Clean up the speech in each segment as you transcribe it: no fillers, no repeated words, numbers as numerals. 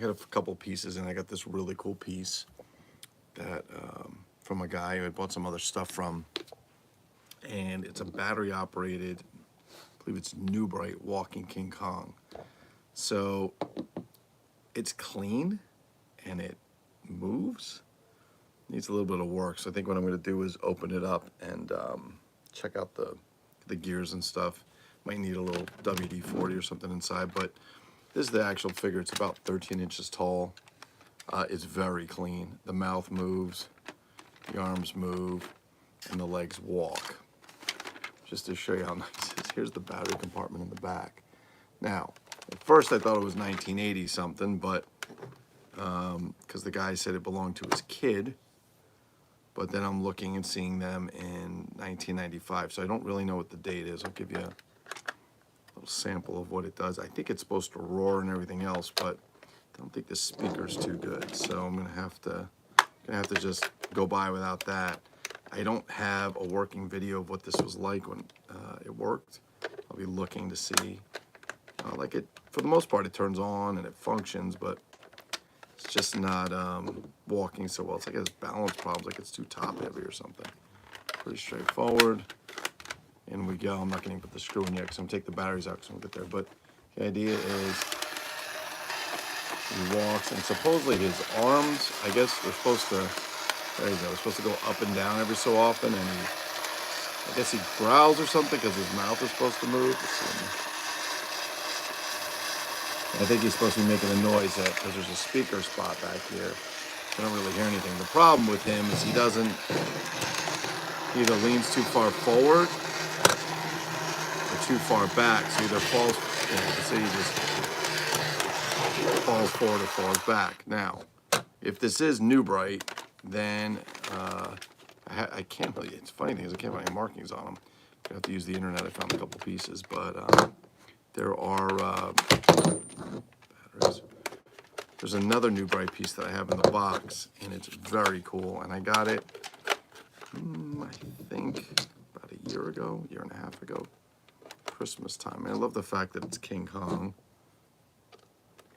got a couple pieces, and I got this really cool piece that from a guy who I bought some other stuff from, and it's a battery operated, I believe it's New Bright walking King Kong. So it's clean and it moves. Needs a little bit of work, so I think what I'm going to do is open it up and check out the gears and stuff. Might need a little WD-40 or something inside, but this is the actual figure. It's about 13 inches tall. It's very clean. The mouth moves, the arms move, and the legs walk. Just to show you how nice it is, here's the battery compartment in the back. Now, at first I thought it was 1980 something, but because the guy said it belonged to his kid, but then I'm looking and seeing them in 1995, so I don't really know what the date is. I'll give you a little sample of what it does. I think it's supposed to roar and everything else, but I don't think the speaker's too good, so I'm gonna have to just go by without that. I don't have a working video of what this was like when it worked. I'll be looking to see, like it, for the most part, it turns on and it functions, but it's just not walking so well. It's like it has balance problems, like it's too top heavy or something. Pretty straightforward. In we go. I'm not going to put the screw in yet because I'm going to take the batteries out because I'm going to get there. But the idea is he walks, and supposedly his arms, I guess they're supposed to, there you go, they're supposed to go up and down every so often, and I guess he growls or something because his mouth is supposed to move. I think he's supposed to be making a noise because there's a speaker spot back here. I don't really hear anything. The problem with him is he either leans too far forward or too far back. So either falls, so he just falls forward or falls back. Now, if this is New Bright, then I can't really, it's funny thing is I can't find any markings on them. I have to use the internet. I found a couple pieces, but there are batteries. There's another New Bright piece that I have in the box, and it's very cool. And I got it, I think, about a year and a half ago, Christmas time. And I love the fact that it's King Kong.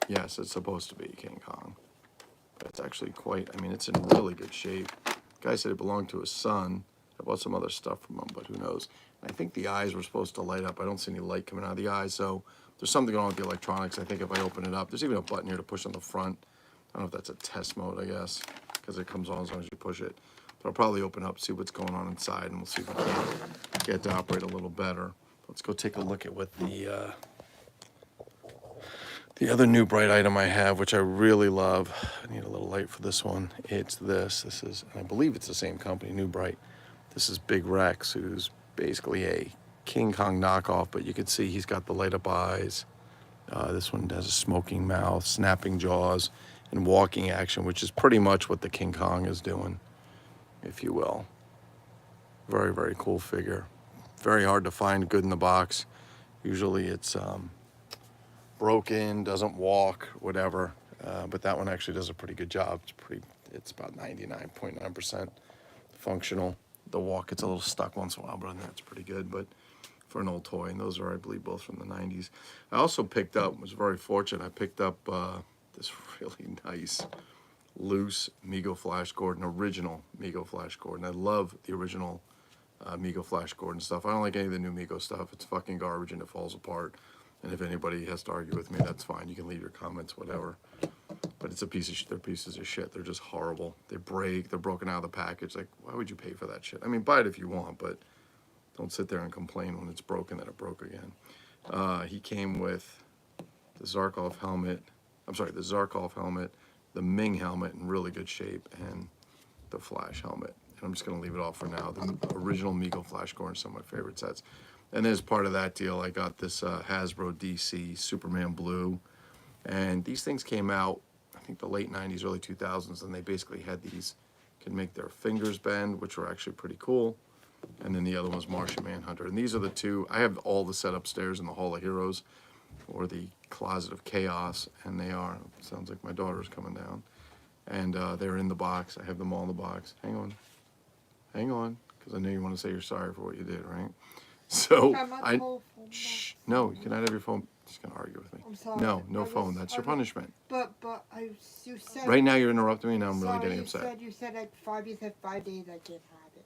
Yes, it's supposed to be King Kong. But it's actually quite, I mean, it's in really good shape. The guy said it belonged to his son. I bought some other stuff from him, but who knows. I think the eyes were supposed to light up. I don't see any light coming out of the eyes, so there's something going on with the electronics. I think if I open it up, there's even a button here to push on the front. I don't know if that's a test mode, I guess, because it comes on as long as you push it. But I'll probably open up, see what's going on inside, and we'll see if I can get to operate a little better. Let's go take a look at what the other New Bright item I have, which I really love. I need a little light for this one. It's this. This is, and I believe it's the same company, New Bright. This is Big Rex, who's basically a King Kong knockoff, but you can see he's got the light up eyes. This one has a smoking mouth, snapping jaws, and walking action, which is pretty much what the King Kong is doing, if you will. Very, very cool figure. Very hard to find good in the box. Usually it's broken, doesn't walk, whatever. But that one actually does a pretty good job. It's about 99.9% functional. The walk gets a little stuck once in a while, but on that it's pretty good. But for an old toy, and those are, I believe, both from the 90s. I also picked up, was very fortunate, I picked up this really nice loose Mego Flash Gordon, original Mego Flash Gordon. I love the original Mego Flash Gordon stuff. I don't like any of the new Mego stuff. It's fucking garbage and it falls apart. And if anybody has to argue with me, that's fine. You can leave your comments, whatever. But it's a piece of shit. They're pieces of shit. They're just horrible. They break. They're broken out of the package. Like, why would you pay for that shit? I mean, buy it if you want, but don't sit there and complain when it's broken that it broke again. He came with the Zarkov helmet. I'm sorry, the Zarkov helmet, the Ming helmet in really good shape, and the Flash helmet. And I'm just going to leave it off for now. The original Mego Flash Gordon is some of my favorite sets. And as part of that deal, I got this Hasbro DC Superman Blue. And these things came out, I think, the late 90s, early 2000s, and they basically had these, could make their fingers bend, which were actually pretty cool. And then the other one was Martian Manhunter. And these are the two. I have all the set upstairs in the Hall of Heroes, or the Closet of Chaos, and they are, sounds like my daughter's coming down. And they're in the box. I have them all in the box. Hang on, because I know you want to say you're sorry for what you did, right? So I'm not I, hopeful. shh, no, you cannot have your phone. She's gonna argue with me. I'm sorry. No, no phone. That's your punishment. But you said. Right now you're interrupting me. Now I'm really Sorry, getting upset. you said like 5. You said 5 days. I can't have it.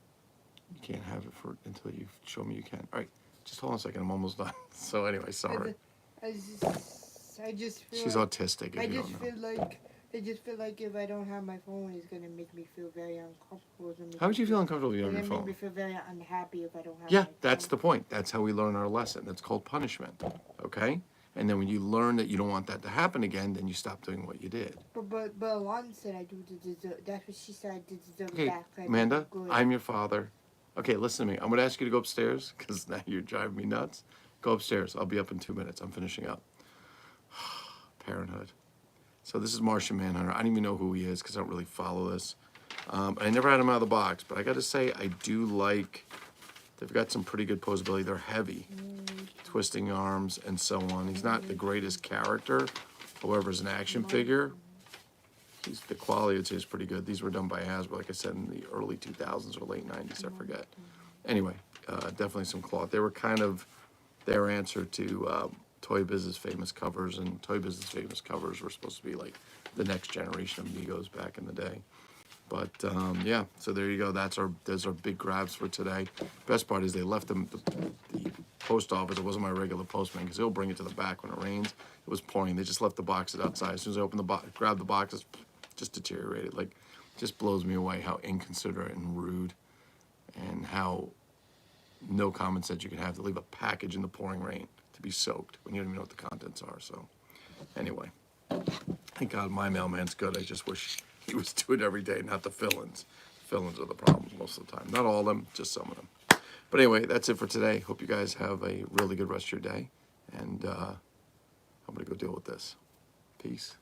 You can't have it for until you show me you can. All right, just hold on a second. I'm almost done. So anyway, sorry. I just feel. She's like, autistic. If you don't know. I just feel like if I don't have my phone, it's gonna make me feel very uncomfortable. How would you feel uncomfortable if you It's don't have your gonna make phone? me feel very unhappy if I don't have. Yeah, my that's phone. the point. That's how we learn our lesson. That's called punishment. Okay? And then when you learn that you don't want that to happen again, then you stop doing what you did. But Alon said I do deserve. That's what she said. I deserve Okay, back. Amanda, I'm your father. Okay, listen to me. I'm going to ask you to go upstairs because now you're driving me nuts. Go upstairs. I'll be up in 2 minutes. I'm finishing up. Parenthood. So this is Martian Manhunter. I don't even know who he is because I don't really follow this. I never had him out of the box, but I got to say I do like. They've got some pretty good posability. They're heavy, twisting arms and so on. He's not the greatest character, however, as an action figure, the quality I'd say is pretty good. These were done by Hasbro, like I said, in the early 2000s or late 90s. I forget. Anyway, definitely some cloth. They were kind of their answer to Toy Biz's famous covers, and Toy Biz's famous covers were supposed to be like the next generation of Megos back in the day. But yeah, so there you go. Those are big grabs for today. Best part is they left the post office. It wasn't my regular postman because he'll bring it to the back when it rains. It was pouring. They just left the boxes outside. As soon as I opened the box, grabbed the boxes, just deteriorated. Like, just blows me away how inconsiderate and rude, and how no common sense you can have to leave a package in the pouring rain to be soaked when you don't even know what the contents are. So, anyway, thank God my mailman's good. I just wish he was doing it every day, not the fill-ins. Fill-ins are the problem most of the time. Not all of them, just some of them. But anyway, that's it for today. Hope you guys have a really good rest of your day. And I'm going to go deal with this. Peace.